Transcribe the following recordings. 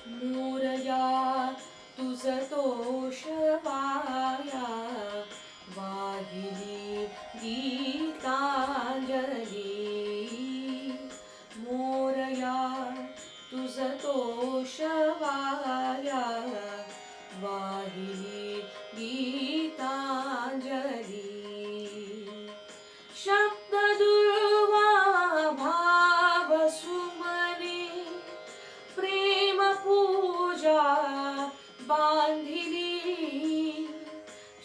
मोरया तुझ तोषवाया वाहिली गीतांजली मोरया तुझ तोषवाया वाहिली गीतांजली शब्द दुर्वा भाव सुमने प्रेम पूजा बांधिली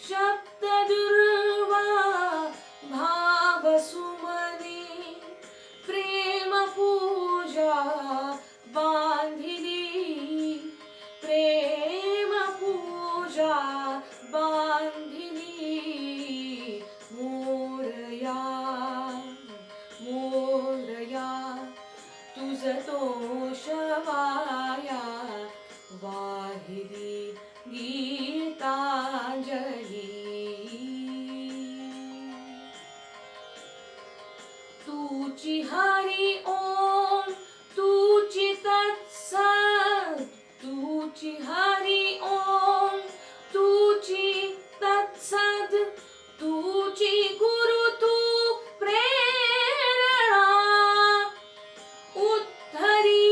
शब्द दुर्वा भाव सुमने प्रेम पूजा बांधिली प्रेम पूजा बांधिली मोरया मोरया तुझ तोषवाया वाहिली गीतांजली तुची हरि ओम तुची तत्सत तुची हरि ओम तुची तत्सत तुची गुरु तू प्रेरणा उद्धरी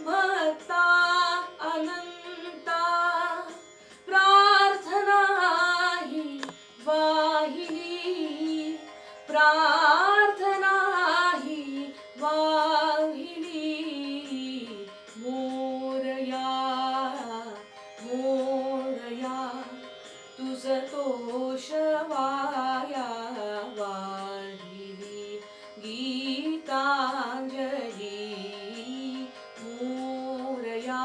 भक्ता अनंता प्रार्थना ही वाहिली प्रार्थना ही वाहिली मोरया मोरया तुझ तोषवाया वाहिली गीतांजली मोरया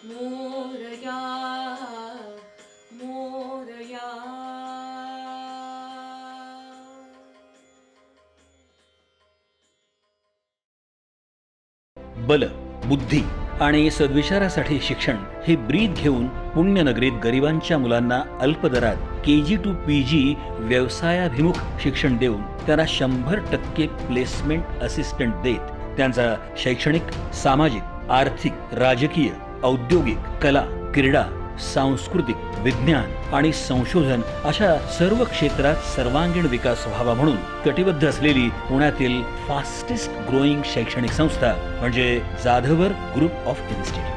मोरया मोरया बल, बुद्धी आणि सद्विचारासाठी शिक्षण हे ब्रीद घेऊन पुण्यनगरीत गरिबांच्या मुलांना अल्प दरात KG to PG व्यवसायाभिमुख शिक्षण देऊन त्यांना 100% प्लेसमेंट असिस्टंट देत त्यांचा शैक्षणिक, सामाजिक, आर्थिक, राजकीय, औद्योगिक, कला, क्रीडा, सांस्कृतिक, विज्ञान आणि संशोधन अशा सर्व क्षेत्रात सर्वांगीण विकास व्हावा म्हणून कटिबद्ध असलेली पुण्यातील फास्टेस्ट ग्रोईंग शैक्षणिक संस्था म्हणजे जाधवर ग्रुप ऑफ इन्स्टिट्यूट।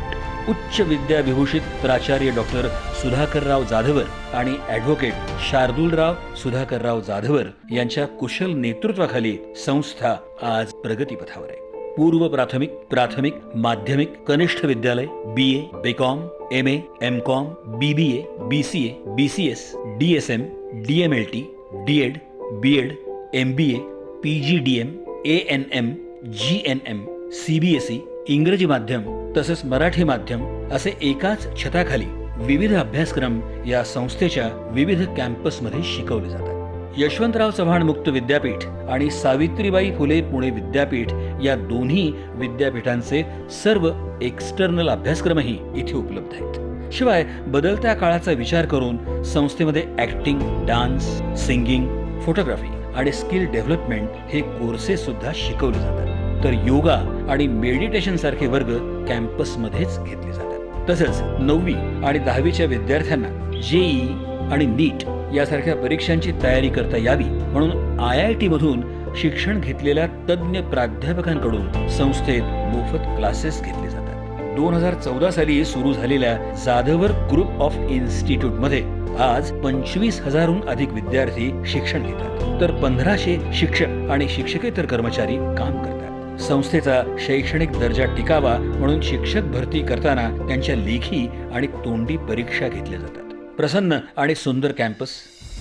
उच्च विद्याविभूषित प्राचार्य डॉक्टर सुधाकरराव जाधवर आणि ॲडव्होकेट शार्दूलराव सुधाकरराव जाधवर यांच्या कुशल नेतृत्वाखाली संस्था आज प्रगतीपथावर आहे। पूर्व प्राथमिक, प्राथमिक, माध्यमिक, कनिष्ठ विद्यालय, BA, BCom, MA, MCom, BBA, BCA, BCS, DSM, DMLT, DEd, BEd, MBA, PGDM, ANM, GNM, CBSE, इंग्रजी माध्यम तसेच मराठी माध्यम असे एकाच छताखाली विविध अभ्यासक्रम या संस्थेच्या विविध कॅम्पसमध्ये शिकवले जातात। यशवंतराव चव्हाण मुक्त विद्यापीठ आणि सावित्रीबाई फुले पुणे विद्यापीठ या दोन्ही विद्यापीठांचे सर्व एक्सटर्नल अभ्यासक्रमही इथे उपलब्ध आहेत। शिवाय बदलत्या काळाचा विचार करून संस्थेमध्ये ऍक्टिंग, डान्स, सिंगिंग, फोटोग्राफी आणि स्किल डेव्हलपमेंट हे कोर्सेस सुद्धा शिकवले जातात। तर योगा आणि मेडिटेशन सारखे वर्ग कॅम्पसमध्येच घेतले जातात। तसंच 9वी आणि 10वीच्या विद्यार्थ्यांना JEE आणि NEET यासारख्या परीक्षांची तयारी करता यावी म्हणून IIT मधून शिक्षण घेतलेल्या तज्ञ प्राध्यापकांकडून संस्थेत मोफत क्लासेस घेतले जातात। 2014 साली सुरू झालेल्या जाधवर ग्रुप ऑफ इन्स्टिट्यूट मध्ये आज 25,000हून अधिक विद्यार्थी शिक्षण घेतात, तर 1500 शिक्षक आणि शिक्षकेतर कर्मचारी काम करतात। संस्थेचा शैक्षणिक दर्जा टिकावा म्हणून शिक्षक भरती करताना त्यांच्या लेखी आणि तोंडी परीक्षा घेतल्या जातात। प्रसन्न आणि सुंदर कॅम्पस,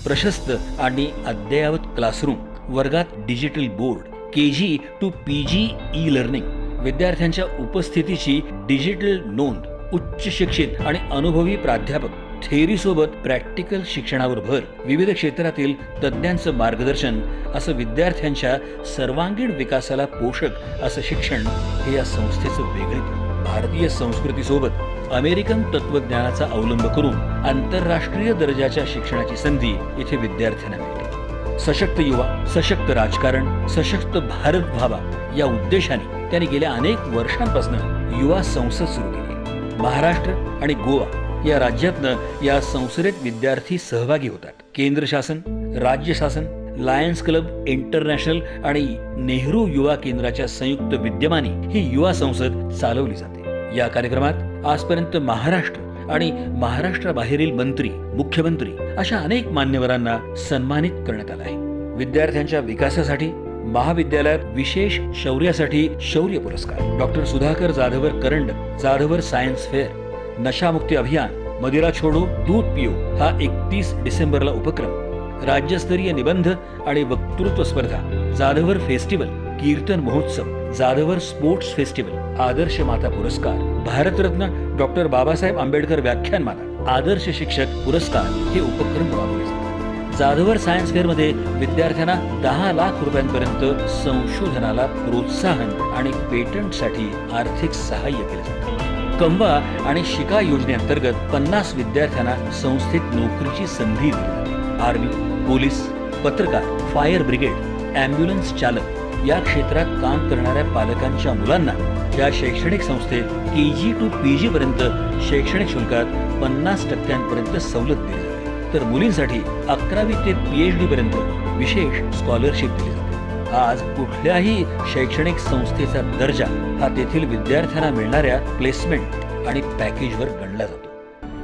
प्रशस्त आणि अद्ययावत क्लासरूम, वर्गात digital board, KG to PG e learning, विद्यार्थ्यांच्या उपस्थितीची डिजिटल नोंद, उच्च शिक्षित आणि अनुभवी प्राध्यापक, थेअरी सोबत प्रॅक्टिकल शिक्षणावर भर, विविध क्षेत्रातील तज्ञांचं मार्गदर्शन असं विद्यार्थ्यांच्या सर्वांगीण विकासाला पोषक असं शिक्षण हे या संस्थेचं वेगळेपण। भारतीय संस्कृतीसोबत अमेरिकन तत्वज्ञानाचा अवलंब करून आंतरराष्ट्रीय दर्जाच्या शिक्षणाची संधी इथे विद्यार्थ्यांना मिळते। सशक्त युवा, सशक्त राजकारण, सशक्त भारत व्हावा या उद्देशाने त्यांनी गेल्या अनेक वर्षांपासून युवा संसद सुरू केली. महाराष्ट्र आणि गोवा या राज्यातनं या संसदेत विद्यार्थी सहभागी होतात. केंद्र शासन, राज्य शासन, लायन्स क्लब इंटरनॅशनल आणि नेहरू युवा केंद्राच्या संयुक्त विद्यमाने ही युवा संसद चालवली जाते. या कार्यक्रमात आजपर्यंत महाराष्ट्र आणि महाराष्ट्राबाहेरील मंत्री, मुख्यमंत्री अशा अनेक मान्यवरांना सन्मानित करण्यात आलं आहे. विद्यार्थ्यांच्या विकासासाठी महाविद्यालयात विशेष शौर्यासाठी शौर्य पुरस्कार, डॉक्टर सुधाकर जाधवर करंड जाधवर सायन्स फेअर, नशामुक्ती अभियान, मदिरा छोडो दूध पिओ हा 31 डिसेंबरला उपक्रम, राज्यस्तरीय निबंध आणि वक्तृत्व स्पर्धा, जाधवर फेस्टिवल, कीर्तन महोत्सव, जाधवर स्पोर्ट्स फेस्टिवल, आदर्श माता पुरस्कार, भारतरत्न डॉक्टर बाबासाहेब आंबेडकर व्याख्यानमाला, आदर्श शिक्षक पुरस्कार हे उपक्रम राबवले जातात. जाधवर सायन्स फेअर मध्ये विद्यार्थ्यांना 10 लाख रुपयांपर्यंत संशोधनाला प्रोत्साहन आणि पेटंटसाठी आर्थिक सहाय्य केले जाते. कंवा आणि शिका योजनेअंतर्गत 50 विद्यार्थ्यांना संस्थेत नोकरीची संधी दिली जाते. आर्मी, पोलीस, पत्रकार, फायर ब्रिगेड, ॲम्ब्युलन्स चालक या क्षेत्रात काम करणाऱ्या पालकांच्या मुलांना या शैक्षणिक संस्थेत KG to PG पर्यंत शैक्षणिक शुल्कात 50% सवलत दिली जाते. तर मुलींसाठी 11वी ते PhD पर्यंत विशेष स्कॉलरशिप दिली जाते. आज कुठल्याही शैक्षणिक संस्थेचा दर्जा हा तेथील विद्यार्थ्यांना मिळणाऱ्या प्लेसमेंट आणि पॅकेजवर गणला जातो.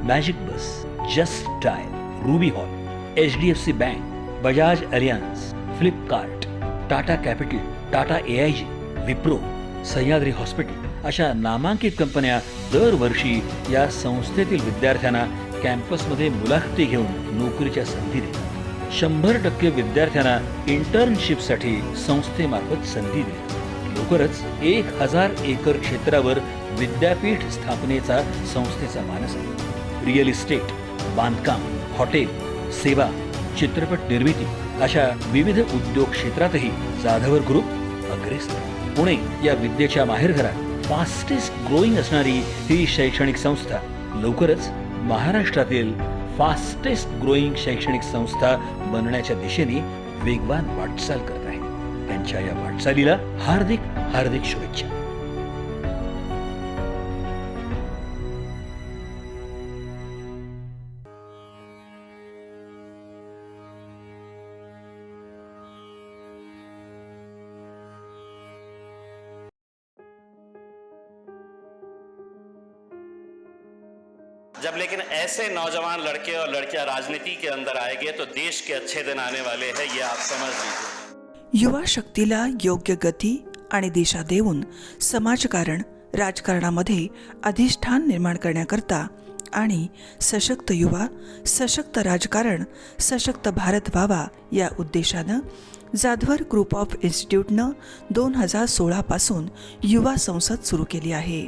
Magic Bus, Just Dial, Ruby Hall, HDFC Bank, Bajaj Allianz, Flipkart, Tata Capital, Tata AIG, Wipro, Sahyadri Hospital अशा नामांकित कंपन्या दरवर्षी या संस्थेतील विद्यार्थ्यांना कॅम्पसमध्ये मुलाखती घेऊन नोकरीच्या संधी देतात. 100% विद्यार्थ्यांना इंटर्नशिपसाठी संस्थेमार्फत संधी दिली. लवकरच 1000 एकर क्षेत्रावर विद्यापीठ स्थापनेचा संस्थेचा मानस आहे. रिअल इस्टेट, बांधकाम, हॉटेल, सेवा, चित्रपट निर्मिती अशा विविध उद्योग क्षेत्रातही जाधवर ग्रुप अग्रेसर. पुणे या विद्येच्या माहेरघरात फास्टेस्ट ग्रोईंग असणारी ही शैक्षणिक संस्था लवकरच महाराष्ट्रातील फास्टेस्ट ग्रोईंग शैक्षणिक संस्था बनण्याच्या दिशेने वेगवान वाटचाल करत आहे. त्यांच्या या वाटचालीला हार्दिक हार्दिक शुभेच्छा. जब लेकिन ऐसे नौजवान लड़के और लड़कियां राजनीति के अंदर आएंगे तो देश के अच्छे दिन आने वाले हैं, ये आप समझ लीजिए. युवा शक्तीला योग्य गती आणि दिशा देऊन समाजकारण, राजकारणामध्ये अधिष्ठान निर्माण करण्याकरता आणि सशक्त युवा, सशक्त राजकारण, सशक्त भारत व्हावा या उद्देशानं जाधवर ग्रुप ऑफ इन्स्टिट्यूटनं 2016 पासून युवा संसद सुरू केली आहे.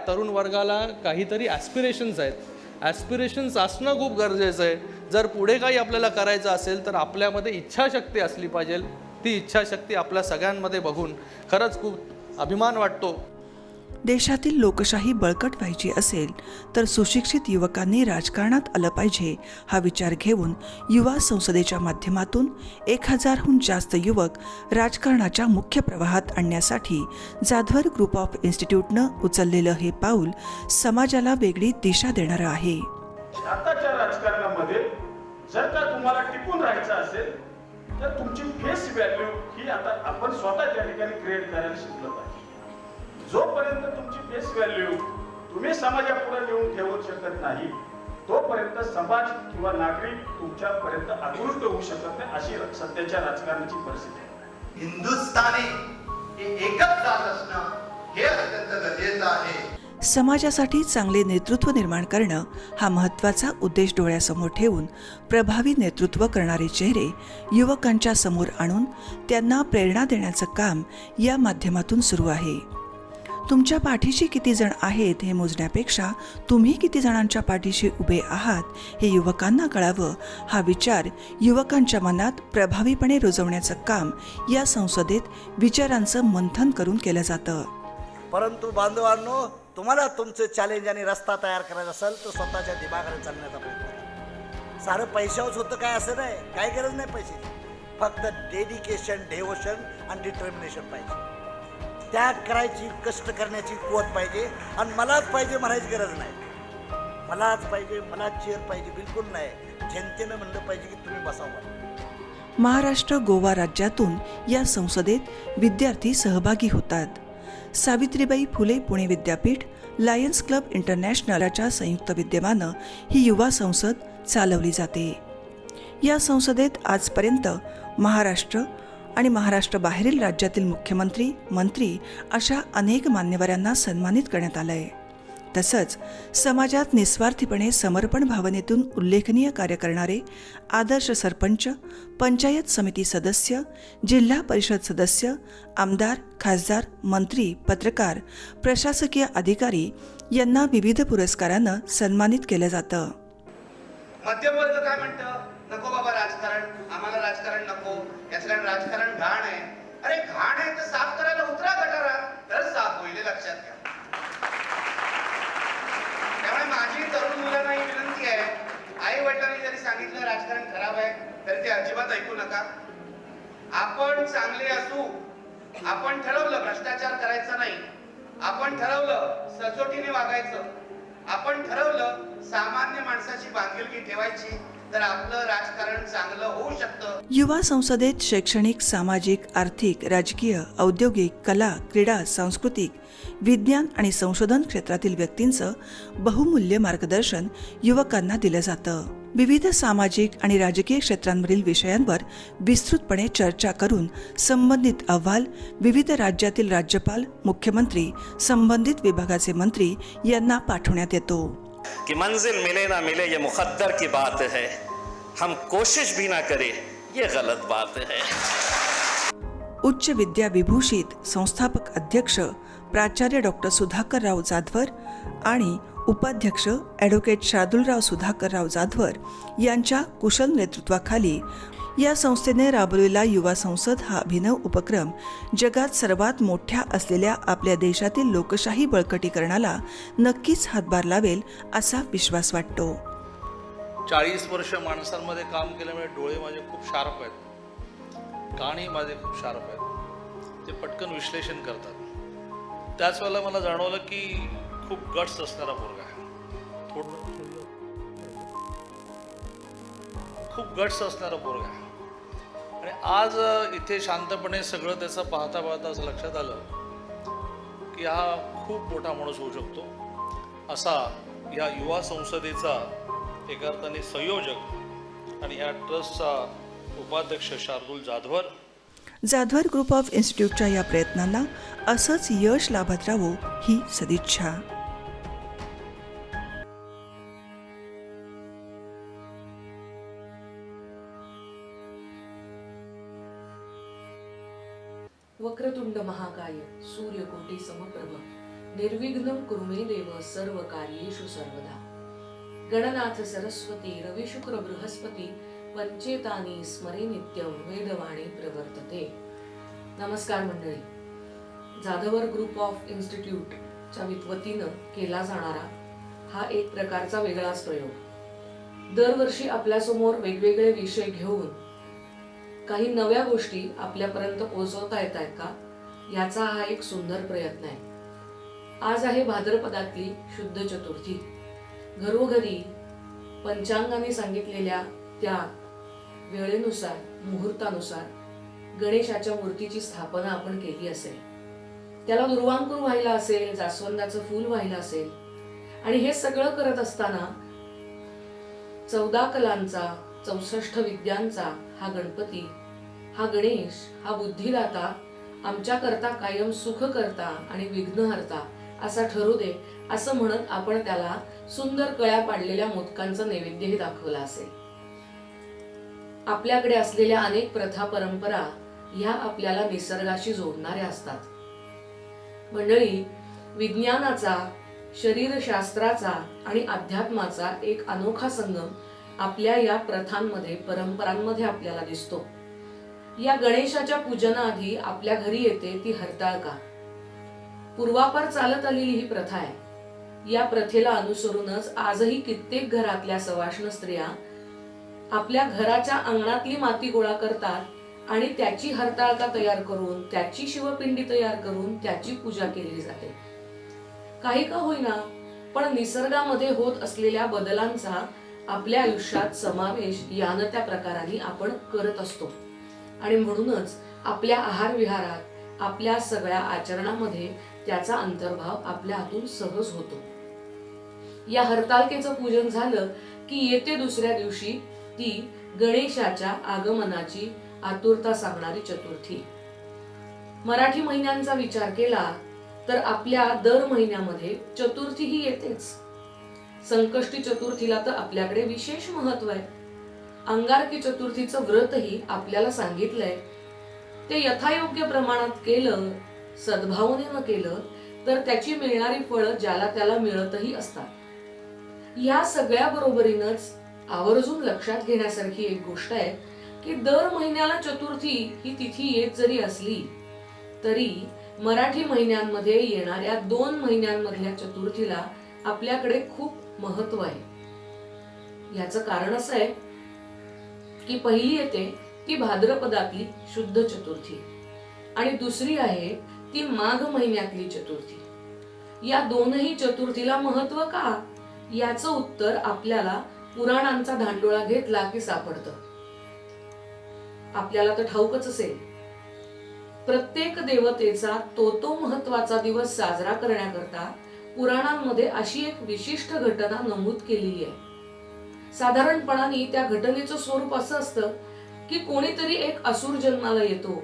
तरुण वर्गाला काहीतरी ॲस्पिरेशन्स आहेत. ॲस्पिरेशन्स असणं खूप गरजेचं आहे. जर पुढे काही आपल्याला करायचं असेल तर आपल्यामध्ये इच्छाशक्ती असली पाहिजे. ती इच्छाशक्ती आपल्या सगळ्यांमध्ये बघून खरंच खूप अभिमान वाटतो. देशातील लोकशाही बळकट व्हायची असेल तर सुशिक्षित युवकांनी राजकारणात आलं पाहिजे हा विचार घेऊन युवा संसदेच्या माध्यमातून 1000हून जास्त युवक राजकारणाच्या मुख्य प्रवाहात आणण्यासाठी जाधवर ग्रुप ऑफ इन्स्टिट्यूटनं उचललेलं हे पाऊल समाजाला वेगळी दिशा देणारं आहे. आताच्या राजकारणामध्ये जर का तुम्हाला टिकून राहायचं असेल तर तुमची फेस व्हॅल्यू ही आता आपण स्वतः त्या ठिकाणी क्रिएट करायला शिकलं पाहिजे. जोपर्यंत तुमची फेस व्हॅल्यू तुम्ही समाजापुढे नेऊन ठेवू शकत नाही तोपर्यंत समाज किंवा नागरिक तुमच्यापर्यंत आकृष्ट होऊ शकत नाही. अशी सध्याच्या राजकारणाची परिस्थिती आहे. हिंदुस्थानी हे एकच जात असणं हे अत्यंत गरजेचं आहे. समाजासाठी चांगले नेतृत्व निर्माण करणं हा महत्त्वाचा उद्देश डोळ्यासमोर ठेवून प्रभावी नेतृत्व करणारे चेहरे युवकांच्या समोर आणून त्यांना प्रेरणा देण्याचं काम या माध्यमातून सुरू आहे. तुमच्या पाठीशी किती जण आहेत हे मोजण्यापेक्षा तुम्ही किती जणांच्या पाठीशी उभे आहात हे युवकांना कळावं हा विचार युवकांच्या मनात प्रभावीपणे रुजवण्याचं काम या संसदेत विचारांचं मंथन करून केलं जातं. परंतु बांधवांनो, तुम्हाला तुमचं चॅलेंज आणि रस्ता तयार करायचा असेल तर स्वतःच्या दिमागाने चालण्याचा प्रयत्न करा. सारं पैशावरच होतं काय असं नाही, काही गरज नाही पैशाची. फक्त डेडिकेशन, डेवोशन आणि डिटर्मिनेशन पाहिजे. त्याग करायची, कष्ट करण्याची कुवत पाहिजे. आणि मलाच पाहिजे म्हणायची गरज नाही. मलाच पाहिजे, मलाच चेअर पाहिजे बिलकुल नाही. जनतेनं म्हणलं पाहिजे की तुम्ही बसावं. महाराष्ट्र गोवा राज्यातून या संसदेत विद्यार्थी सहभागी होतात. सावित्रीबाई फुले पुणे विद्यापीठ, लायन्स क्लब इंटरनॅशनलच्या संयुक्त विद्यमानं ही युवा संसद चालवली जाते. या संसदेत आजपर्यंत महाराष्ट्र आणि महाराष्ट्राबाहेरील राज्यातील मुख्यमंत्री, मंत्री अशा अनेक मान्यवरांना सन्मानित करण्यात आलं आहे. तसंच समाजात निस्वार्थीपणे समर्पण भावनेतून उल्लेखनीय कार्य करणारे आदर्श सरपंच, पंचायत समिती सदस्य, जिल्हा परिषद सदस्य, आमदार, खासदार, मंत्री, पत्रकार, प्रशासकीय अधिकारी यांना विविध पुरस्कारानं सन्मानित केलं जातं. मध्यमवर्ग काय म्हणतं, नको बाबा राजकारण, आम्हाला राजकारण नको, याचं राजकारण घाण आहे. अरे घाण आहे तर साफ करायला उतरा गटारात, तर साफ होईल, लक्षात घ्या. त्यामुळे माझी तरुण मुलांना ही विनंती आहे, आई वडिलांनी जरी सांगितलं राजकारण खराब आहे तरी ते अजिबात ऐकू नका. आपण चांगले असू, आपण ठरवलं भ्रष्टाचार करायचा नाही, आपण ठरवलं सचोटीने वागायचं, आपण ठरवलं सामान्य माणसाची बांधिलकी ठेवायची, तर आपलं राजकारण चांगलं होऊ शकतं. युवा संसदेत शैक्षणिक, सामाजिक, आर्थिक, राजकीय, औद्योगिक, कला, क्रीडा, सांस्कृतिक, विज्ञान आणि संशोधन क्षेत्रातील व्यक्तींचं बहुमूल्य मार्गदर्शन युवकांना दिलं जातं. विविध सामाजिक आणि राजकीय क्षेत्रांवरील विषयांवर विस्तृतपणे चर्चा करून संबंधित अहवाल विविध राज्यातील राज्यपाल, मुख्यमंत्री, संबंधित विभागाचे मंत्री यांना पाठवण्यात येतो. कि मंजिल मिले ना मिले ये मुकद्दर की बात है, हम कोशिश भी ना करें ये गलत बात है. उच्च विद्या विभूषित संस्थापक अध्यक्ष प्राचार्य डॉक्टर सुधाकरराव जाधवर आणि उपाध्यक्ष ॲडव्होकेट शार्दूलराव सुधाकरराव जाधवर यांच्या कुशल नेतृत्वाखाली या संस्थेने राबवलेला युवा संसद हा अभिनव उपक्रम जगात सर्वात मोठ्या असलेल्या आपल्या देशातील लोकशाही बळकटीकरणाला नक्कीच हातभार लावेल असा विश्वास वाटतो. 40 वर्ष माणसांमध्ये काम केल्यामुळे डोळे माझे खूप शार्प आहेत, कानही माझे खूप शार्प आहेत, ते पटकन विश्लेषण करतात. त्याच वेळेला मला जाणवलं की खूप गट्स असणारा मुलगा आहे, खूप गट्स असणारा मुलगा आहे. आणि आज इथे शांतपणे सगळं त्याचं पाहता पाहता असं लक्षात आलं की हा खूप मोठा माणूस होऊ शकतो. असा या युवा संसदेचा एका अर्थाने संयोजक आणि या ट्रस्टचा उपाध्यक्ष शार्दूल जाधवर ग्रुप ऑफ इन्स्टिट्यूटच्या या प्रयत्नांना असंच यश लाभत राहो ही सदिच्छा. वक्रतुंड महाकाय सूर्यकोटी समप्रभ निर्विघ्नं कुरु मे देव सर्व कार्येषु सर्वदा. गणनाथ सरस्वती रवि शुक्र बृहस्पती पंचेतानी स्मरे नित्यं वेदवाणी प्रवर्तते. नमस्कार मंडळी. जाधवर ग्रुप ऑफ इन्स्टिट्यूटच्या वतीनं केला जाणारा हा एक प्रकारचा वेगळाच प्रयोग. दरवर्षी आपल्यासमोर वेगवेगळे विषय घेऊन काही नव्या गोष्टी आपल्यापर्यंत पोहोचवता येत आहेत का याचा हा एक सुंदर प्रयत्न आहे. आज आहे भाद्रपदातली शुद्ध चतुर्थी. घरोघरी पंचांगाने सांगितलेल्या त्या वेळेनुसार, मुहूर्तानुसार गणेशाच्या मूर्तीची स्थापना आपण केली असेल, त्याला दुर्वांकुर व्हायला असेल, जास्वंदाचं फूल व्हायला असेल. आणि हे सगळं करत असताना 14 कलांचा, 64 विद्यांचा हा गणपती, हा गणेश, हा बुद्धिदाता आमच्या करता कायम सुख करता आणि विघ्नहर्ता असा ठरू दे असं म्हणत आपण त्याला सुंदर कळ्या पाडलेल्या मोदकांचा नैवेद्यही दाखवला असेल. आपल्याकडे असलेल्या अनेक प्रथा परंपरा ह्या आपल्याला निसर्गाशी जोडणाऱ्या असतात. मंडळी, विज्ञानाचा, शरीरशास्त्राचा आणि अध्यात्माचा एक अनोखा संगम आपल्या या प्रथांमध्ये, परंपरांमध्ये आपल्याला दिसतो. या गणेशाच्या पूजनाआधी आपल्या घरी येते ती हरताळका. पूर्वापार चालत आलेली ही प्रथा आहे. या प्रथेला अनुसरूनच आजही कित्येक घरातल्या सवाष्ण स्त्रिया आपल्या घराच्या अंगणातली माती गोळा करतात आणि त्याची हरताळका तयार करून, त्याची शिवपिंडी तयार करून त्याची पूजा केली जाते. काही का होईना, पण निसर्गामध्ये होत असलेल्या बदलांचा आपल्या आयुष्यात समावेश यानं त्या प्रकाराने आपण करत असतो. आणि म्हणूनच आपल्या आहार विहारात, आपल्या सगळ्या आचरणामध्ये त्याचा अंतर्भाव आपल्या हातून सहज होतो. या हरताळकेचं पूजन झालं की येते दुसऱ्या दिवशी ती गणेशाच्या आगमनाची आतुरता सांगणारी चतुर्थी. मराठी महिन्यांचा विचार केला तर आपल्या दर महिन्यामध्ये चतुर्थी ही येतेच. संकष्टी चतुर्थीला तर आपल्याकडे विशेष महत्व आहे. अंगारकी चतुर्थीचं व्रतही आपल्याला सांगितलंय. ते यथायोग्य प्रमाणात केलं, सद्भावनेनं केलं तर त्याची मिळणारी फळं ज्याला त्याला मिळतही असतात. या सगळ्या बरोबरीनंच आवर्जून लक्षात घेण्यासारखी एक गोष्ट आहे की दर महिन्याला चतुर्थी ही तिथी येत जरी असली तरी मराठी महिन्यांमध्ये येणाऱ्या 2 महिन्यांमधल्या चतुर्थीला आपल्याकडे खूप महत्व आहे. याचं कारण असं आहे की पहिली येते ती भाद्रपदातली शुद्ध चतुर्थी आणि दुसरी आहे ती माघ महिन्यातली चतुर्थी. या दोनही चतुर्थीला महत्व का, याचं उत्तर आपल्याला पुराणांचा धांडोळा घेतला की सापडतं. आपल्याला तर ठाऊकच असेल, प्रत्येक देवतेचा तो महत्वाचा दिवस साजरा करण्याकरता पुराणांमध्ये अशी एक विशिष्ट घटना नमूद केलेली आहे. साधारणपणाने त्या घटनेचं स्वरूप असं असतं की कोणीतरी एक असुर जन्माला येतो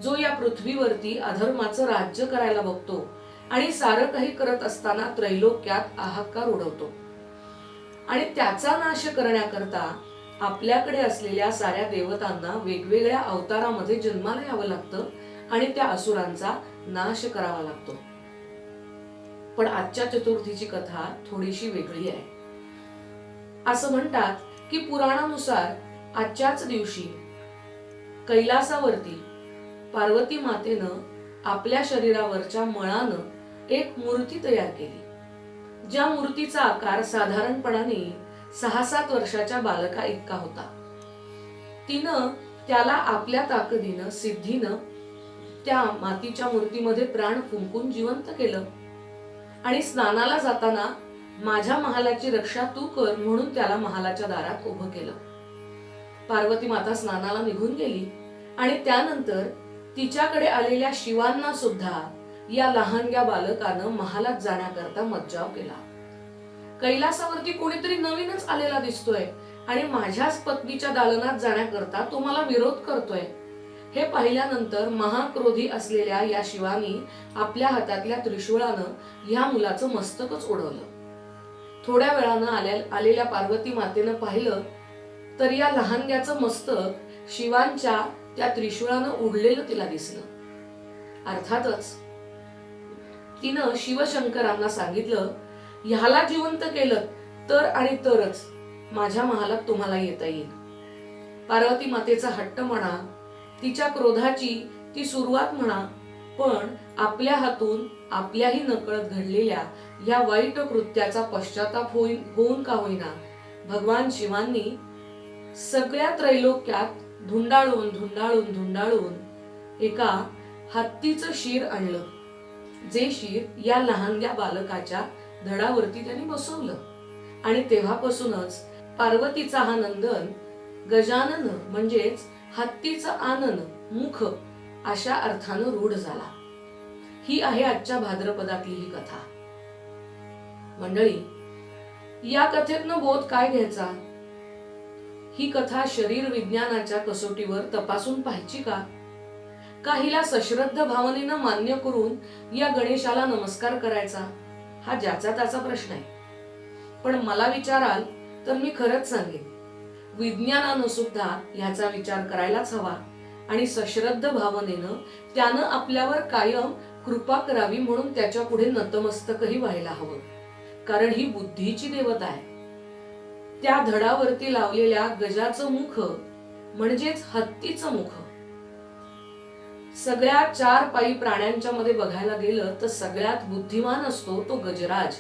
जो या पृथ्वीवरती अधर्माचं राज्य करायला बघतो आणि सारं काही करत असताना त्रैलोक्यात हाहाकार उडवतो. आणि त्याचा नाश करण्याकरता आपल्याकडे असलेल्या साऱ्या देवतांना वेगवेगळ्या अवतारामध्ये जन्माला यावं लागतं आणि त्या असुरांचा नाश करावा लागतो. पण आजच्या चतुर्थीची कथा थोडीशी वेगळी आहे. असं म्हणतात की पुराणानुसार आजच्याच दिवशी कैलासावरती पार्वती मातेनं आपल्या शरीरावरच्या मळानं एक मूर्ती तयार केली, ज्या मूर्तीचा आकार साधारणपणाने 6-7 वर्षाच्या बालका इतका होता. तिनं त्याला आपल्या ताकदीनं, सिद्धीनं त्या मातीच्या मूर्तीमध्ये प्राण फुंकून जिवंत केलं आणि स्नानाला जाताना माझ्या महालाची रक्षा तू कर म्हणून त्याला महालाच्या दारात उभं केलं. पार्वती माता स्नानाला निघून गेली आणि त्यानंतर तिच्याकडे आलेल्या शिवांना सुद्धा या लहानग्या बालकानं महालात जाण्याकरता मज्जाव केला. कैलासावरती कोणीतरी नवीनच आलेला दिसतोय आणि माझ्याच पत्नीच्या दालनात जाण्याकरता तो मला विरोध करतोय. हे पाहिल्यानंतर महाक्रोधी असलेल्या या शिवानी आपल्या हातातल्या त्रिशूळानं या मुलाचं मस्तकच उडवलं. थोड्या वेळानं आलेल्या पार्वती मातेनं पाहिलं तर या लहानग्याचं मस्तक शिवांच्या त्या त्रिशूळानं उडलेलं तिला दिसलं. अर्थातच तिनं शिवशंकरांना सांगितलं, ह्याला जिवंत केलं तर आणि तरच माझ्या महालात तुम्हाला येता येईल. पार्वती मातेचा हट्ट म्हणा, तिच्या क्रोधाची ती सुरुवात म्हणा, पण आपल्या हातून आपल्याही नकळत घडलेल्या या वाईट कृत्याचा पश्चाताप होऊन का होईना भगवान शिवांनी सगळ्या त्रैलोक्यात धुंडाळून धुंडाळून धुंडाळून एका हत्तीचं शीर आणलं, जे शीर या लहानग्या बालकाच्या धडावरती त्यांनी बसवलं. आणि तेव्हापासूनच पार्वतीचा हा नंदन गजानन म्हणजेच हत्तीचं आनन मुख अशा अर्थानं रूढ झाला. ही आहे आजच्या भाद्रपदातली ही कथा. मंडळी, या कथेतनं बोध काय घ्यायचा? ही कथा शरीर विज्ञानाच्या कसोटीवर तपासून पाहायची का? हिला सश्रद्ध भावनेनं मान्य करून या गणेशाला नमस्कार करायचा? हा ज्याचा त्याचा प्रश्न आहे. पण मला विचाराल तर मी खरंच सांगेन, विज्ञानानं सुद्धा ह्याचा विचार करायलाच हवा आणि सश्रद्ध भावनेनं त्यानं आपल्यावर कायम कृपा करावी म्हणून त्याच्या पुढे नतमस्तकही व्हायला हवं. कारण ही बुद्धीची देवता आहे. त्या धडावरती लावलेल्या गजाचं मुख म्हणजेच हत्तीचं मुख सगळ्या 4 पायी प्राण्यांच्या मध्ये बघायला गेलं तर सगळ्यात बुद्धिमान असतो तो गजराज,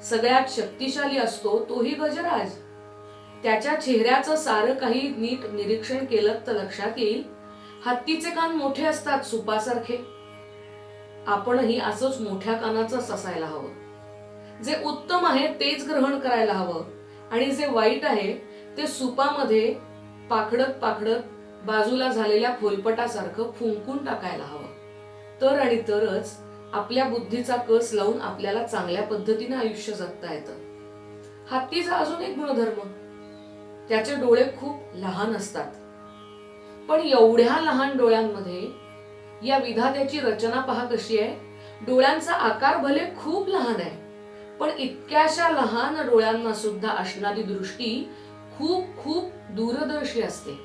सगळ्यात शक्तिशाली असतो तोही गजराज. त्याच्या चेहऱ्याचं सारं काही नीट निरीक्षण केलं तर लक्षात येईल हत्तीचे कान मोठे असतात सुपासारखे. आपणही असंच मोठ्या कानाचंच असायला हवं. जे उत्तम आहे तेच ग्रहण करायला हवं आणि जे वाईट आहे ते सुपामध्ये पाखडत पाखडत बाजूला झालेल्या खोलपटासारखं फुंकून टाकायला हवं. तर आणि तरच आपल्या बुद्धीचा कस लावून आपल्याला चांगल्या पद्धतीने आयुष्य जगता येतं. हत्तीचा अजून एक गुणधर्म, त्याचे डोळे खूप लहान असतात. पण एवढ्या लहान डोळ्यांमध्ये या विधात्याची रचना पहा कशी आहे. डोळ्यांचा आकार भले खूप लहान आहे, पण इतक्याशा लहान डोळ्यांना सुद्धा असणारी दृष्टी खूप खूप दूरदर्शी असते.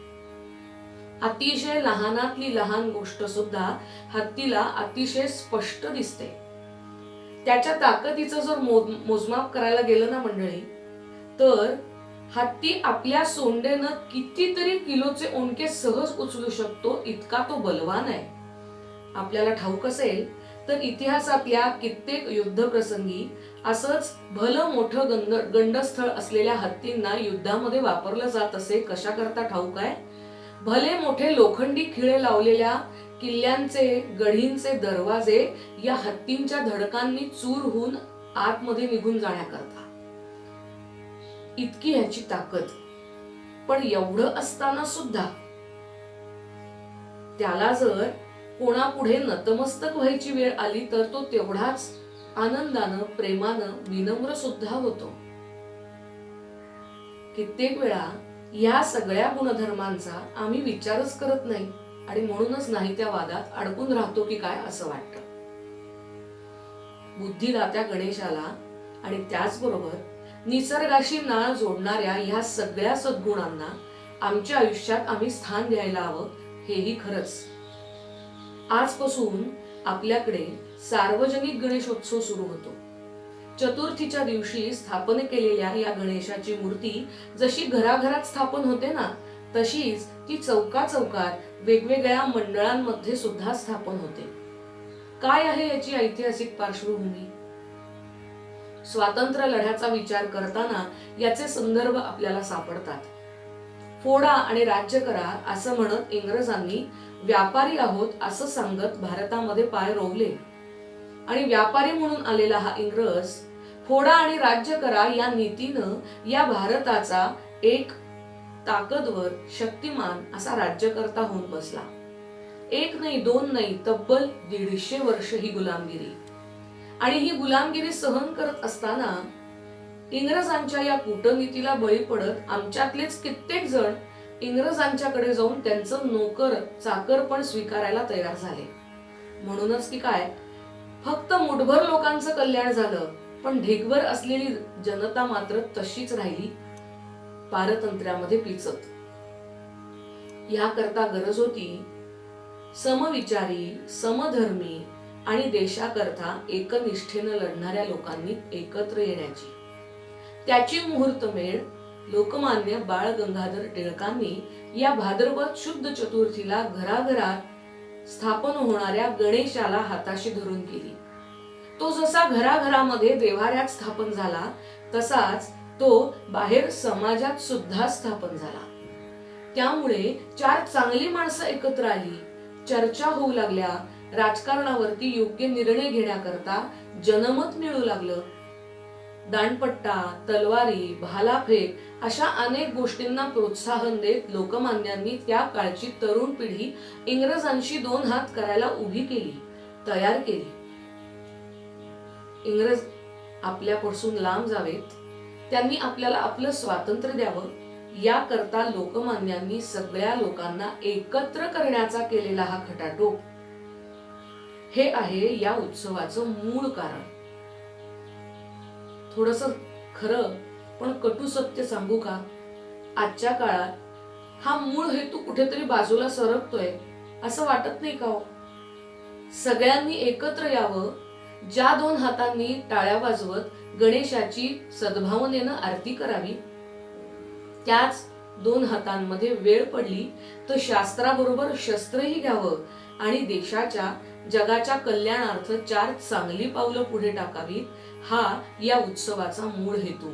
अतिशय लहानातली लहान गोष्ट सुद्धा हत्तीला अतिशय स्पष्ट दिसते. त्याच्या ताकदीचं जर मोजमाप करायला गेलं ना मंडळी, तर हत्ती आपल्या सोंडेनं कितीतरी किलोचे ओंडके सहज उचलू शकतो, इतका तो बलवान आहे. आपल्याला ठाऊक असेल तर इतिहासातल्या कित्येक युद्ध प्रसंगी असंच भलं मोठं गंडस्थळ असलेल्या हत्तींना युद्धामध्ये वापरलं जात असे. कशा करता ठाऊक आहे? भले मोठे लोखंडी खिळे लावलेल्या किल्ल्यांचे गढींचे दरवाजे या हत्तींच्या धडकांनी चूर होऊन आतमध्ये निघून जाण्याकरता. इतकी ह्याची ताकद. पण एवढं असताना सुद्धा त्याला जर कोणापुढे नतमस्तक व्हायची वेळ आली तर तो तेवढाच आनंदानं प्रेमानं विनम्र सुद्धा होतो. कित्येक वेळा या सगळ्या गुणधर्मांचा आम्ही विचारच करत नाही आणि म्हणूनच नाही त्या वादात अडकून राहतो की काय असं वाटतं. बुद्धिदात्या गणेशाला आणि त्याचबरोबर निसर्गाशी नाळ जोडणाऱ्या ह्या सगळ्या सद्गुणांना आमच्या आयुष्यात आम्ही स्थान द्यायला हवं, हेही खरंच. आजपासून आपल्याकडे सार्वजनिक गणेशोत्सव सुरू होतो. चतुर्थीच्या दिवशी स्थापन केलेल्या या गणेशाची मूर्ती जशी घराघरात स्थापन होते ना, तशीच ती चौका चौकात वेगवेगळ्या मंडळांमध्ये सुद्धा स्थापन होते. काय आहे याची ऐतिहासिक पार्श्वभूमी? स्वातंत्र्य लढ्याचा विचार करताना याचे संदर्भ आपल्याला सापडतात. फोडा आणि राज्य करा असं म्हणत इंग्रजांनी व्यापारी आहोत असं सांगत भारतामध्ये पाय रोवले आणि व्यापारी म्हणून आलेला हा इंग्रज फोडा आणि राज्य करा या नीतीनं या भारताचा एक ताकदवर शक्तिमान असा राज्यकर्ता होऊन बसला. एक नाही दोन नाही, तब्बल 150 वर्ष ही गुलामगिरी. आणि ही गुलामगिरी सहन करत असताना इंग्रजांच्या या कूटनीतीला बळी पडत आमच्यातलेच कित्येक जण इंग्रजांच्याकडे जाऊन त्यांचं नोकर चाकर पण स्वीकारायला तयार झाले. म्हणूनच की काय, फक्त मुठभर लोकांचं कल्याण झालं, पण ढेकभर असलेली जनता मात्र तशीच राहिली पारतंत्र्यामध्ये पिचत. याकरता गरज होती समविचारी, समधर्मी आणि देशाकरता एकनिष्ठेनं लढणाऱ्या लोकांनी एकत्र येण्याची. त्याची मुहूर्तमेढ लोकमान्य बाळ गंगाधर टिळकांनी या भाद्रपद शुद्ध चतुर्थीला घराघरात स्थापन होणाऱ्या गणेशाला हाताशी धरून केली. तो जसा घराघरामध्ये देव्हाऱ्यात स्थापन झाला, तसाच तो बाहेर समाजात सुद्धा स्थापन झाला. त्यामुळे 4 चांगली माणसं एकत्र आली, चर्चा होऊ लागल्या, राजकारणावरती योग्य निर्णय घेण्याकरता जनमत मिळू लागलं. दांडपट्टा, तलवारी, भालाफेक अशा अनेक गोष्टींना प्रोत्साहन देत लोकमान्यांनी त्या काळची तरुण पिढी इंग्रजांशी 2 हात करायला उभी केली, तयार केली. इंग्रज आपल्यापासून लांब जावेत, त्यांनी आपल्याला आपलं स्वातंत्र्य द्यावं, याकरता लोकमान्यांनी सगळ्या लोकांना एकत्र करण्याचा केलेला हा खटाटोप, हे आहे या उत्सवाचं मूळ कारण. थोडस खरं पण कटू सत्य सांगू का, आजच्या काळात हा मूळ हेतू कुठेतरी बाजूला सरकतोय असं वाटत नाही का हो? सगळ्यांनी एकत्र यावं, ज्या 2 हातांनी टाळ्या वाजवत गणेशाची सद्भावनेनं आरती करावी, त्याच 2 हातांमध्ये वेळ पडली तर शास्त्राबरोबर शस्त्रही घ्यावं आणि देशाच्या जगाच्या कल्याणार्थ 4 चांगली पावलं पुढे टाकावीत, हा या उत्सवाचा मूळ हेतू.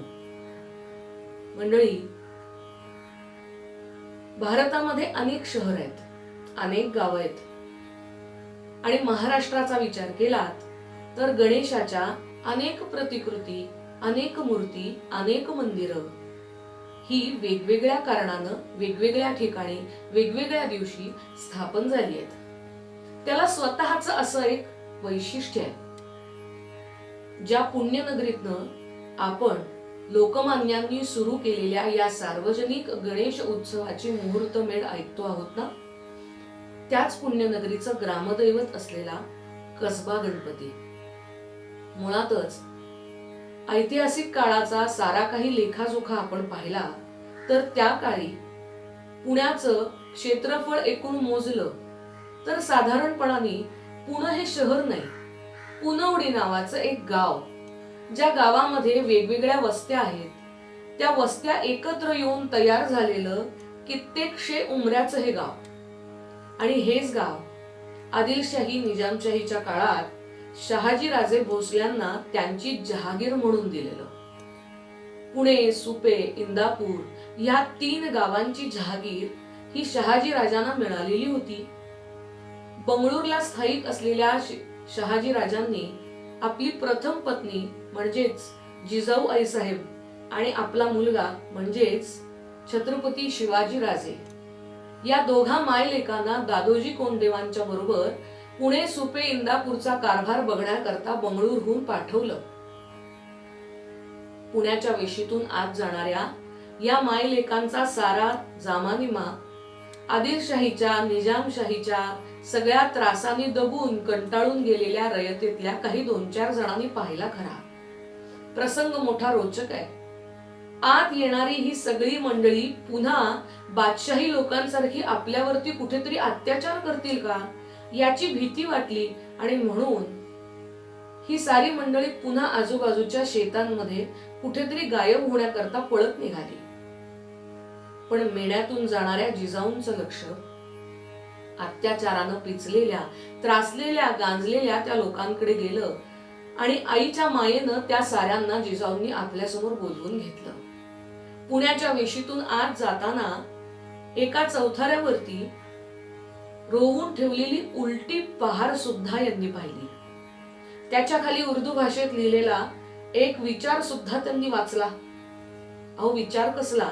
मंडळी, भारतामध्ये अनेक शहर आहेत, अनेक गावं आहेत. आणि महाराष्ट्राचा विचार केलात तर गणेशाच्या अनेक प्रतिकृती, अनेक मूर्ती, अनेक मंदिरं ही वेगवेगळ्या कारणानं वेगवेगळ्या ठिकाणी वेगवेगळ्या दिवशी स्थापन झाली आहेत. त्याला स्वतःच असं एक वैशिष्ट्य आहे. ज्या पुण्यनगरीतनं आपण लोकमान्यांनी सुरू केलेल्या या सार्वजनिक गणेश उत्सवाची मुहूर्तमेढ ऐकतो आहोत ना, त्याच पुण्यनगरीचं ग्रामदैवत असलेला कसबा गणपती. मुळातच ऐतिहासिक काळाचा सारा काही लेखाजोखा आपण पाहिला तर त्या काळी पुण्याचं क्षेत्रफळ एकूण मोजलं तर साधारणपणाने पुणे हे शहर नाही, पुनवडी नावाचं एक गाव, ज्या गावामध्ये वेगवेगळ्या वस्त्या आहेत, त्या वस्त्या एकत्र येऊन तयार झालेलं कित्येकशे उमऱ्याचं हे गाव. आणि हेच गाव आदिलशाही निजामशाहीच्या काळात शहाजीराजे भोसल्यांना त्यांची जहागीर म्हणून दिलेलं. पुणे, सुपे, इंदापूर या 3 गावांची जहागीर ही शहाजीराजांना मिळालेली होती. बंगळूरला स्थायिक असलेल्या शहाजीराजांनी आपली प्रथम पत्नी म्हणजेच जिजाऊ आईसाहेब आणि आपला मुलगा म्हणजेच छत्रपती शिवाजीराजे या दोघा मायलेकांना दादोजी कोंडदेवांच्या बरोबर पुणे, सुपे, इंदापूरचा कारभार बघण्याकरता बंगळूरहून पाठवलं. पुण्याच्या वेशीतून आत जाणाऱ्या या मायलेकांचा सारा जामानिमा आदिलशाहीच्या, निजामशाहीच्या सगळ्या त्रासांनी दबून कंटाळून गेलेल्या रयतेतल्या काही 2-4 जणांनी पाहिला खरा. प्रसंग मोठा रोचक आहे. आत येणारी ही सगळी मंडळी पुन्हा बादशाही लोकांसारखी आपल्यावरती कुठेतरी अत्याचार करतील का याची भीती वाटली आणि म्हणून ही सारी मंडळी पुन्हा आजूबाजूच्या शेतांमध्ये कुठेतरी गायब होण्याकरता पळत निघाली. पण मेण्यातून जाणाऱ्या जिजाऊंचं लक्ष अत्याचारानं पिचलेल्या, त्रासलेल्या, गांजलेल्या त्या लोकांकडे गेलं आणि आईच्या मायेनं त्या साऱ्यांना जिजाऊंनी आपल्यासमोर बोलवून घेतलं. पुण्याच्या वेशीतून आत जाताना एका चौथाऱ्यावरती रोवून ठेवलेली उलटी पहार सुद्धा यांनी पाहिली. त्याच्या खाली उर्दू भाषेत लिहिलेला एक विचार सुद्धा त्यांनी वाचला. अहो, विचार कसला?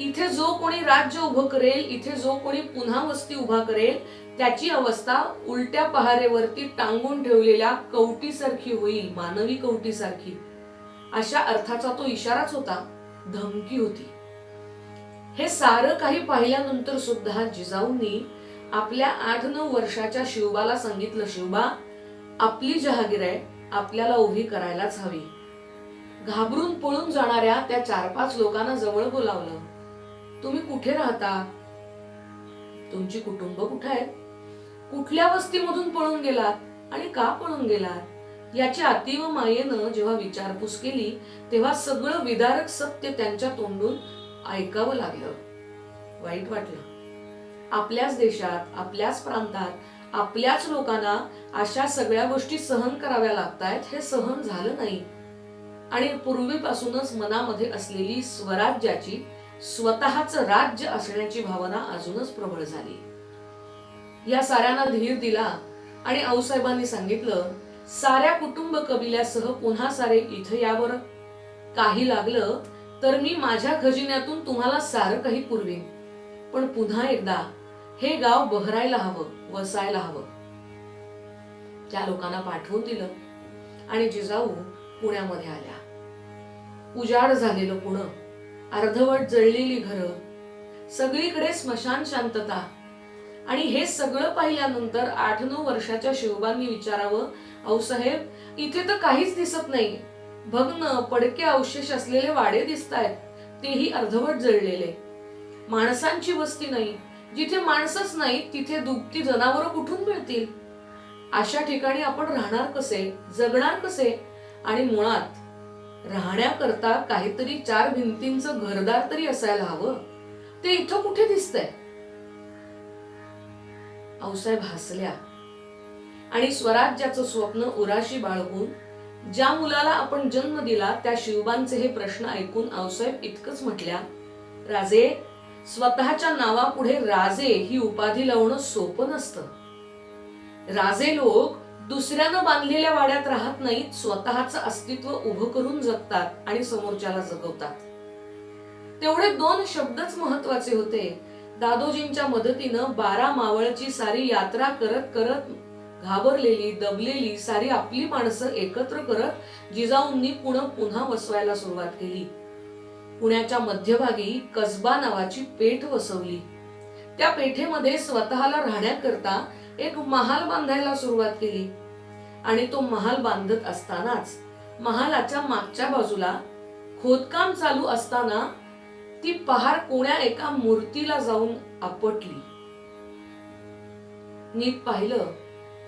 इथे जो कोणी राज्य उभं करेल, इथे जो कोणी पुन्हा वस्ती उभा करेल, त्याची अवस्था उलट्या पहारेवरती टांगून ठेवलेल्या कवटीसारखी होईल, मानवी कवटीसारखी. अशा अर्थाचा तो इशाराच होता, धमकी होती. हे सारं काही पाहिल्यानंतर सुद्धा जिजाऊंनी आपल्या 8-9 वर्षाच्या शिवबाला सांगितलं, शिवबा, आपली जहागीर आहे, आपल्याला उभी करायलाच हवी. घाबरून पळून जाणाऱ्या त्या 4-5 लोकांना जवळ बोलावलं. तुम्ही कुठे राहता? तुमची कुटुंब कुठे आहेत? कुठल्या वस्तीमधून पळून गेलात आणि का पळून गेलात? याची अतीव मायेनं जेव्हा विचारपूस केली तेव्हा सगळं विदारक सत्य त्यांच्या तोंडून ऐकावं लागलं. वाईट वाटलं. आपल्याच देशात, आपल्याच प्रांतात, आपल्याच लोकांना अशा सगळ्या गोष्टी सहन कराव्या लागतायत, हे सहन झालं नाही. आणि पूर्वीपासूनच मनामध्ये असलेली स्वराज्याची, स्वतःच राज्य असण्याची भावना अजूनच प्रबळ झाली. या साऱ्यांना धीर दिला आणि आऊसाहेबांनी सांगितलं, साऱ्या कुटुंब कबिल्यासह पुन्हा सारे इथे यावर. काही लागलं तर मी माझ्या खजिन्यातून तुम्हाला सारं काही पुरवीन, पण पुन्हा एकदा हे गाव बहरायला हवं, वसायला हवं. त्या लोकांना पाठवून दिलं आणि जिजाऊ पुण्यामध्ये आल्या. उजाड झालेलं पुणं, अर्धवट जळलेली घरं, सगळीकडे स्मशान शांतता. आणि हे सगळं पाहिल्यानंतर 8-9 वर्षाच्या शिवबांनी विचारावं, आऊसाहेब, इथे तर काहीच दिसत नाही. भग्न पडके अवशेष असलेले वाडे दिसतायत, तेही अर्धवट जळलेले. माणसांची वस्ती नाही. जिथे माणसंच नाही तिथे दुभती जनावरं कुठून मिळतील? अशा ठिकाणी आपण राहणार कसे, जगणार कसे? आणि मुळात राहण्याकरता काहीतरी 4 भिंतींचं घरदार तरी असायला हवं. ते इथं कुठे दिसतंय? आऊसाहेब हसल्या आणि स्वराज्याचं स्वप्न उराशी बाळगून ज्या मुलाला आपण जन्म दिला त्या शिवबांचे हे प्रश्न ऐकून आऊसाहेब इतकंच म्हटल्या, राजे, स्वतःच्या नावापुढे राजे ही उपाधी लावणं सोपं नसतं. राजे लोक दुसऱ्यानं बांधलेल्या वाड्यात राहत नाहीत, स्वतःचं अस्तित्व उभं करून जगतात आणि समोरच्याला जगवतात. तेवढे 2 शब्दच महत्वाचे होते. दादोजींच्या मदतीनं 12 मावळची सारी यात्रा करत करत घाबरलेली दबलेली सारी आपली माणसं एकत्र करत जिजाऊंनी पुन्हा वसवायला सुरुवात केली. पुण्याच्या मध्यभागी कसबा नावाची पेठ वसवली. त्या पेठेमध्ये स्वतःला राहण्याकरता एक महाल बांधायला सुरुवात केली. आणि तो महाल बांधत असतानाच महालाच्या मागच्या बाजूला खोदकाम चालू असताना ती पहार कोण्या एका मूर्तीला जाऊन आपटली. नीट पाहिलं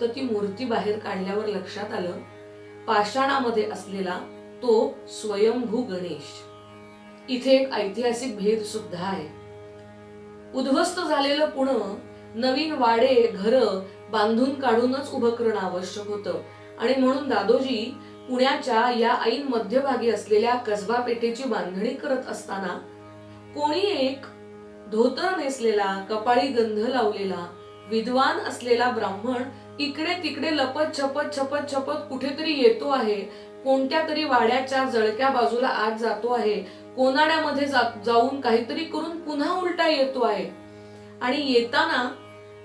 तर ती मूर्ती बाहेर काढल्यावर लक्षात आलं, पाषाणामध्ये असलेला तो स्वयंभू गणेश. इथे एक ऐतिहासिक भेद सुद्धा आहे. उद्ध्वस्त झालेलं पुणं नवीन वाडे घरं बांधून काढूनच उभं करणं आवश्यक होतं. आणि म्हणून दादोजी पुण्याच्या या ऐन मध्यभागी असलेल्या कसबा पेठेची बांधणी करत असताना कोणी एक धोतर नेसलेला, कपाळी गंध लावलेला, विद्वान असलेला ब्राह्मण इकडे तिकडे लपत छपत कुठेतरी येतो आहे, कोणत्या तरी वाड्याच्या जळक्या बाजूला आत जातो आहे, कोनाड्यामध्ये जाऊन काहीतरी करून पुन्हा उलटा येतो आहे. आणि येताना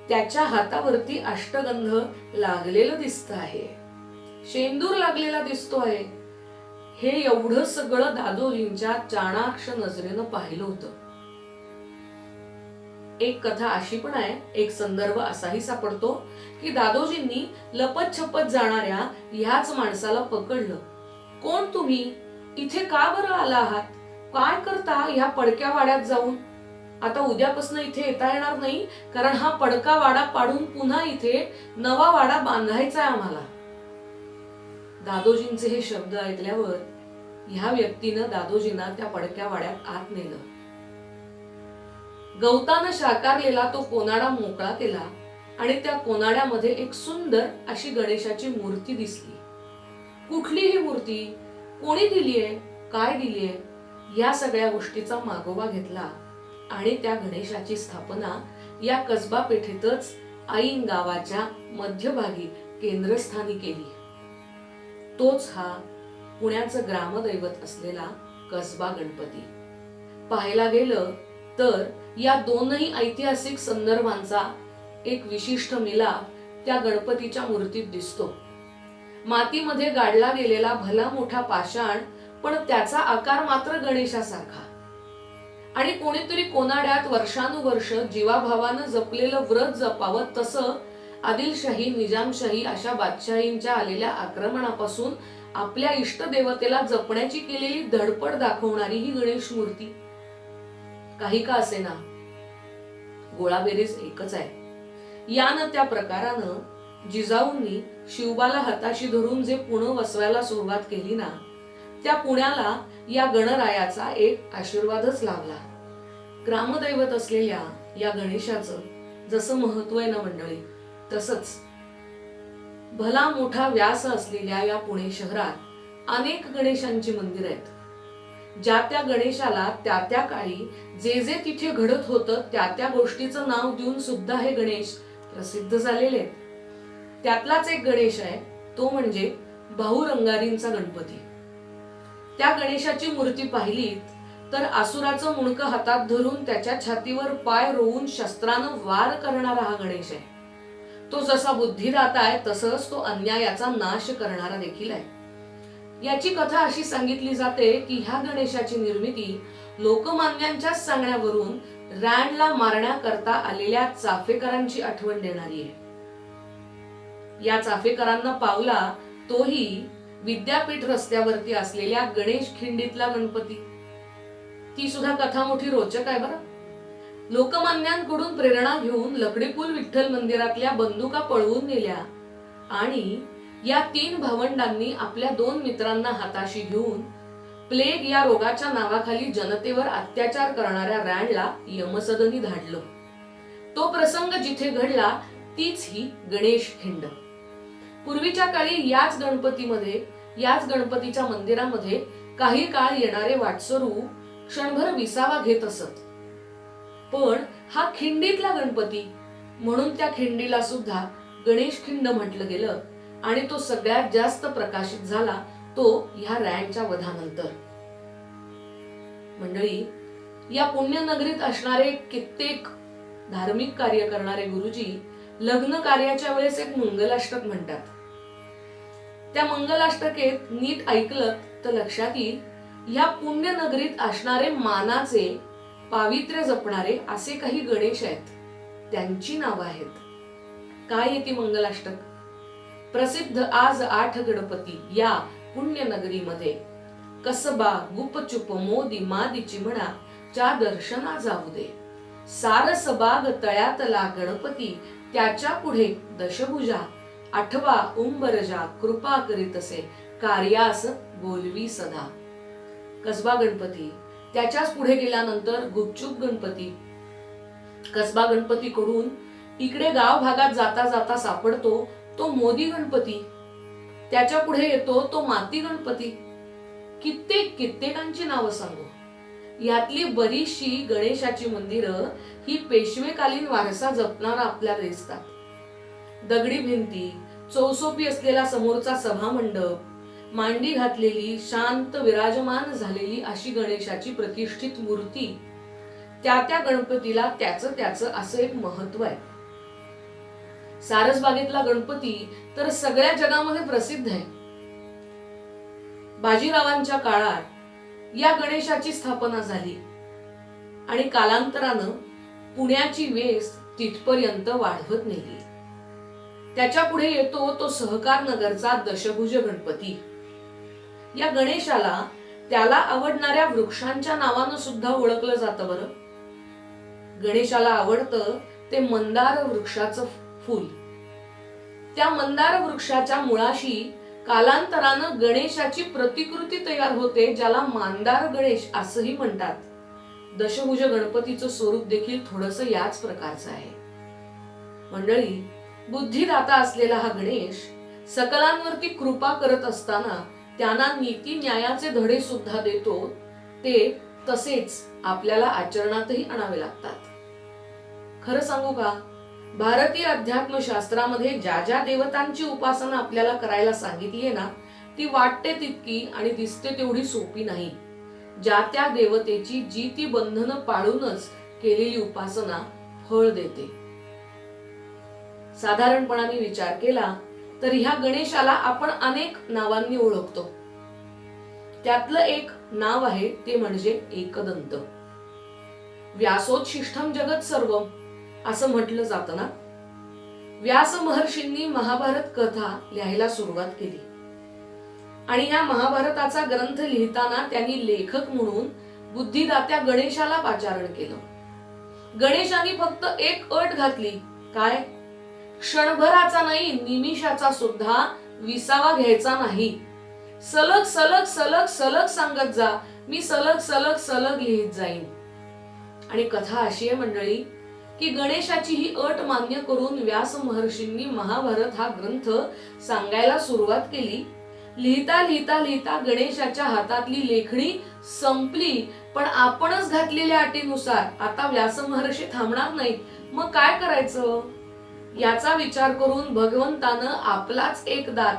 त्याच्या हातावरती अष्टगंध लागलेलं दिसत आहे, शेंदूर लागलेला दिसतो आहे. हे एवढं सगळं दादोजींच्या चाणाक्ष नजरेनं पाहिलं होतं. एक कथा अशी पण आहे, एक संदर्भ असाही सापडतो की दादोजींनी लपत छपत जाणाऱ्या ह्याच माणसाला पकडलं. कोण तुम्ही? इथे का बरं आला आहात? काय करता ह्या पडक्या वाड्यात जाऊन? आता उद्यापासून इथे येता येणार नाही, कारण हा पडका वाडा पाडून पुन्हा इथे नवा वाडा बांधायचा आहे आम्हाला. दादोजींचे हे शब्द ऐकल्यावर ह्या व्यक्तीनं दादोजींना त्या पडक्या वाड्यात आत नेलं. गवतानं शाकारलेला तो कोनाडा मोकळा केला आणि त्या कोनाड्यामध्ये एक सुंदर अशी गणेशाची मूर्ती दिसली. कुठली ही मूर्ती, कोणी दिलीये, काय दिलीये, या सगळ्या गोष्टीचा मागोवा घेतला आणि त्या गणेशाची स्थापना या कसबा पेठेतच ऐन गावाच्या मध्यभागी केंद्रस्थानी केली. तोच हा पुण्याचं ग्रामदैवत असलेला कसबा गणपती. पाहायला गेलं तर या दोनही ऐतिहासिक संदर्भांचा एक विशिष्ट मिलाप त्या गणपतीच्या मूर्तीत दिसतो. मातीमध्ये गाडला गेलेला भला मोठा पाषाण, पण त्याचा आकार मात्र गणेशासारखा. आणि कोणीतरी कोनाड्यात वर्षानुवर्ष जीवाभावानं जपलेलं व्रत जपावं तसं आदिलशाही, निजामशाही अशा बादशाहींच्या आलेल्या आक्रमणापासून आपल्या इष्टदेवतेला जपण्याची केलेली धडपड दाखवणारी ही गणेश मूर्ती. काही का असेना, गोळाबेरीज एकच आहे. यानं त्या प्रकारानं जिजाऊंनी शिवबाला हाताशी धरून जे पुणं वसवायला सुरुवात केली ना, त्या पुण्याला या गणरायाचा एक आशीर्वादच लाभला. ग्रामदैवत असलेल्या या गणेशाचं जसं महत्व आहे ना मंडळी, तसंच भला मोठा व्यास असलेल्या या पुणे शहरात अनेक गणेशांची मंदिर आहेत. ज्या त्या गणेशाला त्या त्या काळी जे जे तिथे घडत होतं त्या त्या गोष्टीचं नाव देऊन सुद्धा हे गणेश प्रसिद्ध झालेले आहेत. त्यातलाच एक गणेश आहे, तो म्हणजे बहुरंगारींचा गणपती. त्या गणेशाची मूर्ती पाहिलीत तर आसुराचं मुंडकं हातात धरून त्याच्या छातीवर पाय रोवून शस्त्रानं वार करणारा हा गणेश आहे. तो जसा बुद्धिदाता आहे तसंच तो अन्यायाचा नाश करणारा देखील आहे. याची कथा अशी सांगितली जाते की ह्या गणेशाची निर्मिती लोकमान्यांच्याच सांगण्यावरून रँडला मारण्याकरता आलेल्या चाफेकरांची आठवण देणारी आहे. या चाफेकरांना पावला तोही विद्यापीठ रस्त्यावरती असलेल्या गणेश खिंडीतला गणपती. ती सुद्धा कथा मोठी रोचक आहे बरं. लोकमान्यांकडून प्रेरणा घेऊन लकडीपूल विठ्ठल मंदिरातल्या बंदुका पळवून नेल्या आणि या 3 भावंडांनी आपल्या 2 मित्रांना हाताशी घेऊन प्लेग या रोगाच्या नावाखाली जनतेवर अत्याचार करणाऱ्या रँडला यमसदनी धाडलं. तो प्रसंग जिथे घडला तीच ही गणेश खिंड. पूर्वीच्या काळी याच गणपतीच्या मंदिरामध्ये काही काळ येणारे वाटसरू क्षणभर विसावा घेत असत. पण हा खिंडीतला गणपती म्हणून त्या खिंडीला सुद्धा गणेश खिंड म्हटलं गेलं आणि तो सगळ्यात जास्त प्रकाशित झाला तो ह्या रॅनच्या वधानंतर. मंडळी, या पुण्यनगरीत असणारे कित्येक धार्मिक कार्य करणारे गुरुजी लग्न कार्याच्या वेळेस एक मंगलाष्टक म्हणतात. त्या मंगलाष्टकेत नीट ऐकलं तर लक्षात येईल, ह्या पुण्यनगरीत असणारे मानाचे पावित्र्य जपणारे असे काही गणेश आहेत, त्यांची नावं आहेत. काय आहे ती मंगलाष्टक? प्रसिद्ध आज 8 गणपती या पुण्यनगरीमध्ये कसबा गुपचुप मोदी मादीची म्हणा च्या दर्शना जाऊ दे. सारसबाग तळ्यातला गणपती त्याच्या पुढे दशभुजा 8वा उंबरजा कृपा करीतसे कार्यास बोलवी सदा. कसबा गणपती, त्याच्याच पुढे गेल्यानंतर गुपचूप गणपती. कसबा गणपती कडून इकडे गाव भागात जाता जाता सापडतो तो मोदी गणपती. त्याच्या पुढे येतो तो माती गणपती. कित्येकांची नावं सांगू. यातली बरीचशी गणेशाची मंदिरं ही पेशवेकालीन वारसा जपणारा आपल्याला दिसतात. दगडी भिंती, चौसोपी असलेला समोरचा सभा मंडप, मांडी घातलेली शांत विराजमान झालेली अशी गणेशाची प्रतिष्ठित मूर्ती, त्या गणपतीला त्याचं असं एक महत्व आहे. सारसबागेतला गणपती तर सगळ्या जगामध्ये प्रसिद्ध आहे. बाजीरावांच्या काळात या गणेशाची स्थापना झाली आणि कालांतरानं पुण्याची वेस तिथपर्यंत वाढवत नेली. त्याच्या पुढे येतो तो सहकार नगरचा दशभुज गणपती. या गणेशाला त्याला आवडणाऱ्या वृक्षांच्या नावानं सुद्धा ओळखलं जातं. बरं, गणेशाला आवडतं ते मंदार वृक्षाचं फूल. त्या मंदार वृक्षाच्या मुळाशी कालांतरानं गणेशाची प्रतिकृती तयार होते, ज्याला मांदार गणेश असंही म्हणतात. दशभुज गणपतीचं स्वरूप देखील थोडस याच प्रकारचं आहे. मंडळी, बुद्धिदाता असलेला हा गणेश सकलांवरती कृपा करत असताना त्यांना नीती न्यायाचे धडे सुद्धा देतो. ते तसेच आपल्याला आचरणातही आणावे लागतात. खरं सांगू का, भारतीय अध्यात्मशास्त्रामध्ये ज्या देवतांची उपासना आपल्याला करायला सांगितलीये ना, ती वाटते तितकी आणि दिसते तेवढी सोपी नाही. ज्या त्या देवतेची जी ती बंधनं पाळूनच केलेली उपासना फळ देते. साधारणपणाने विचार केला तर ह्या गणेशाला आपण अनेक नावांनी ओळखतो. त्यातलं एक नाव आहे ते म्हणजे एकदंत. व्यासोच्छिष्टम जगत सर्वम असं म्हटलं जातं ना. व्यास महर्षींनी महाभारत कथा लिहायला सुरुवात केली आणि या महाभारताचा ग्रंथ लिहिताना त्यांनी लेखक म्हणून बुद्धिदात्या गणेशाला पाचारण केलं. गणेशाने फक्त एक अट घातली. काय? क्षणभराचा नाही, निमिषाचा सुद्धा विसावा घ्यायचा नाही. सलग सलग सलग सलग सांगत जा, मी सलग सलग सलग लिहित जाईन. आणि कथा अशी आहे मंडळी की गणेशाची ही अट मान्य करून व्यास महर्षींनी महाभारत हा ग्रंथ सांगायला सुरुवात केली. लिहिता लिहिता लिहिता गणेशाच्या हातातली लेखणी संपली. पण आपणच घातलेल्या अटीनुसार आता व्यास महर्षी थांबणार नाहीत. मग काय करायचं याचा विचार करून भगवंतानं आपलाच एक दात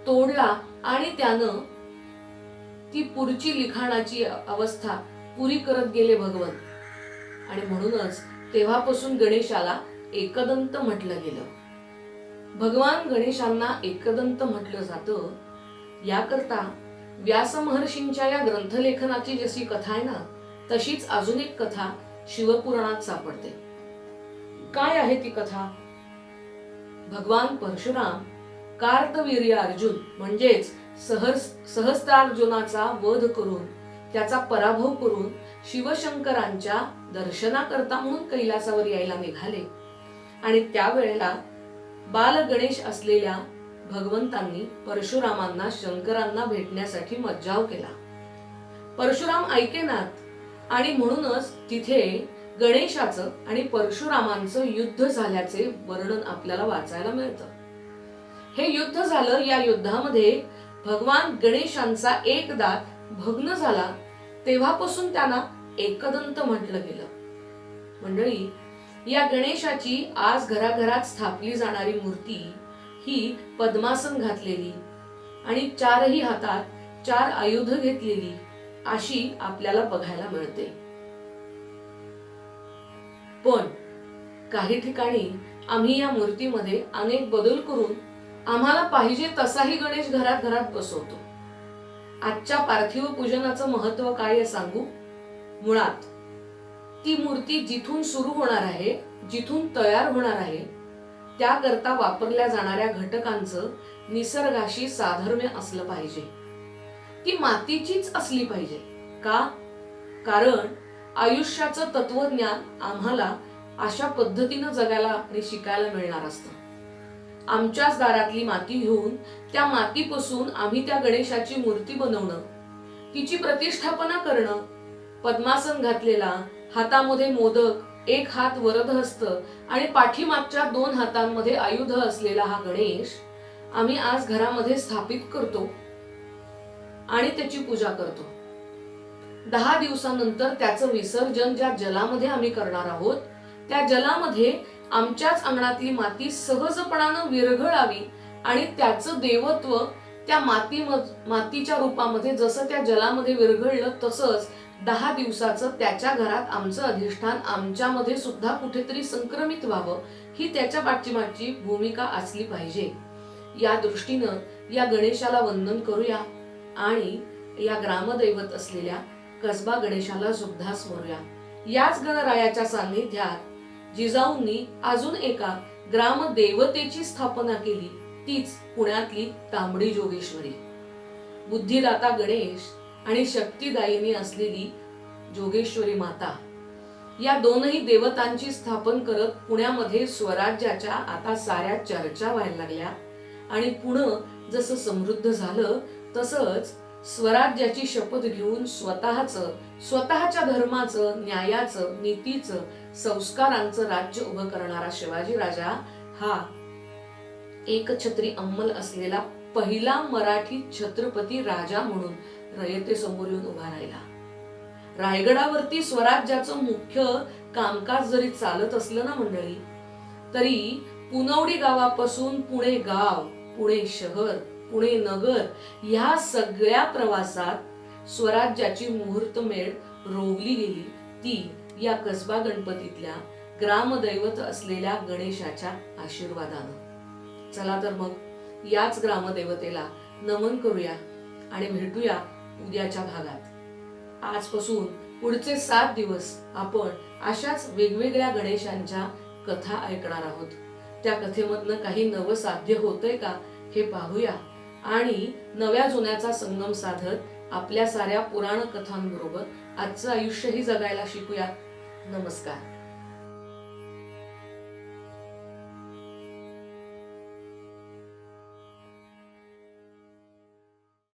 तोडला आणि त्यानं ती पुढची लिखाणाची अवस्था पुरी करत गेले भगवंत. आणि म्हणूनच तेव्हापासून गणेशाला एकदंत म्हटलं गेलं. भगवान गणेशांना एकदंत म्हटलं जातं याकरता व्यास महर्षींच्या या ग्रंथलेखनाची जशी कथा आहे ना, तशीच अजून एक कथा शिवपुराणात सापडते. काय आहे ती कथा? भगवान परशुराम कार्तवीर्य अर्जुन म्हणजेच सहस्त्रार्जुनाचा वध करून त्याचा पराभव करून शिवशंकरांच्या दर्शनाकरता म्हणून कैलासावर यायला निघाले. आणि त्यावेळेला बाल गणेश असलेल्या भगवंतांनी परशुरामांना शंकरांना भेटण्यासाठी मज्जाव केला. परशुराम ऐकेनात आणि म्हणूनच तिथे गणेशाचं आणि परशुरामांचं युद्ध झाल्याचे वर्णन आपल्याला वाचायला मिळतं. हे युद्ध झालं. या युद्धामध्ये भगवान गणेशांचा एक दात भग्न झाला. तेव्हापासून त्यांना एकदंत म्हटलं गेलं. मंडळी, या गणेशाची आज घराघरात स्थापली जाणारी मूर्ती ही पद्मासन घातलेली आणि चारही हातात 4 आयुध घेतलेली अशी आपल्याला बघायला मिळते. पण काही ठिकाणी आम्ही या मूर्तीमध्ये अनेक बदल करून आम्हाला पाहिजे तसाही गणेश घरात घरात बसवतो. आजच्या पार्थिव पूजनाचं महत्व काय आहे सांगू? मुळात ती मूर्ती जिथून सुरू होणार आहे, जिथून तयार होणार आहे, त्याकरता वापरल्या जाणाऱ्या घटकांचं निसर्गाशी साधर्म्य असलं पाहिजे. ती मातीचीच असली पाहिजे. का? कारण आयुष्याचं तत्वज्ञान आम्हाला अशा पद्धतीनं जगायला आणि शिकायला मिळणार असतं. आमच्याच दारातली माती घेऊन त्या मातीपासून आम्ही त्या गणेशाची मूर्ती बनवणं, तिची प्रतिष्ठापना करणं, पद्मासन घातलेला, हातामध्ये मोदक, एक हात वरदहस्त आणि पाठीमागच्या 2 हातांमध्ये आयुध असलेला हा गणेश आम्ही आज घरामध्ये स्थापित करतो आणि त्याची पूजा करतो. 10 दिवसानंतर त्याचं विसर्जन ज्या जलामध्ये आम्ही करणार आहोत, त्या जलामध्ये आमच्याच अंगणातली माती सहजपणानं विरघळावी आणि त्याचं देवत्व त्या मातीच्या रूपामध्ये जसं त्या जलामध्ये विरघळलं तसंच 10 दिवसाचं त्याच्या घरात आमचं अधिष्ठान आमच्यामध्ये सुद्धा कुठेतरी संक्रमित व्हावं, ही त्याच्या पाठीमागची भूमिका असली पाहिजे. या दृष्टीनं या गणेशाला वंदन करूया आणि या ग्रामदैवत असलेल्या कसबा गणेशाला सुद्धा स्मरूया. याच गणरायाच्या सान्निध्यात जिजाऊंनी अजून एका ग्रामदेवतेची स्थापना केली, तीच पुण्यातली तांबडी जोगेश्वरी. बुद्धिदाता गणेश आणि शक्तिदायिनी असलेली जोगेश्वरी माता, या दोनही देवतांची स्थापन करत पुण्यामध्ये स्वराज्याच्या आता साऱ्या चर्चा व्हायला लागल्या आणि पुणे जसं समृद्ध झालं तसंच स्वराज्याची शपथ घेऊन स्वतःच्या धर्माचं, न्यायाचं, नीतीचं, संस्कारांचं राज्य उभं करणारा शिवाजी राजा हा एकछत्री अंमल असलेला पहिला मराठी छत्रपती राजा म्हणून रयतेसमोर येऊन उभा राहिला. रायगडावरती स्वराज्याचं मुख्य कामकाज जरी चालत असलं ना मंडळी, तरी पुनवडी गावापासून पुणे गाव, पुणे शहर, पुणे नगर ह्या सगळ्या प्रवासात स्वराज्याची मुहूर्तमेढ रोवली गेली ती या कसबा गणपतीतल्या ग्रामदैवत असलेल्या गणेशाच्या आशीर्वादानं. चला तर मग याच ग्रामदेवतेला नमन करूया आणि भेटूया उद्याच्या भागात. आजपासून पुढचे 7 दिवस आपण अशाच वेगवेगळ्या गणेशांच्या कथा ऐकणार आहोत. त्या कथेमधनं काही नवं साध्य होतंय का हे पाहूया आणि नव्या जुन्याचा संगम साधत आपल्या साऱ्या पुराण कथांबरोबर आजचं आयुष्यही जगायला शिकूया. नमस्कार.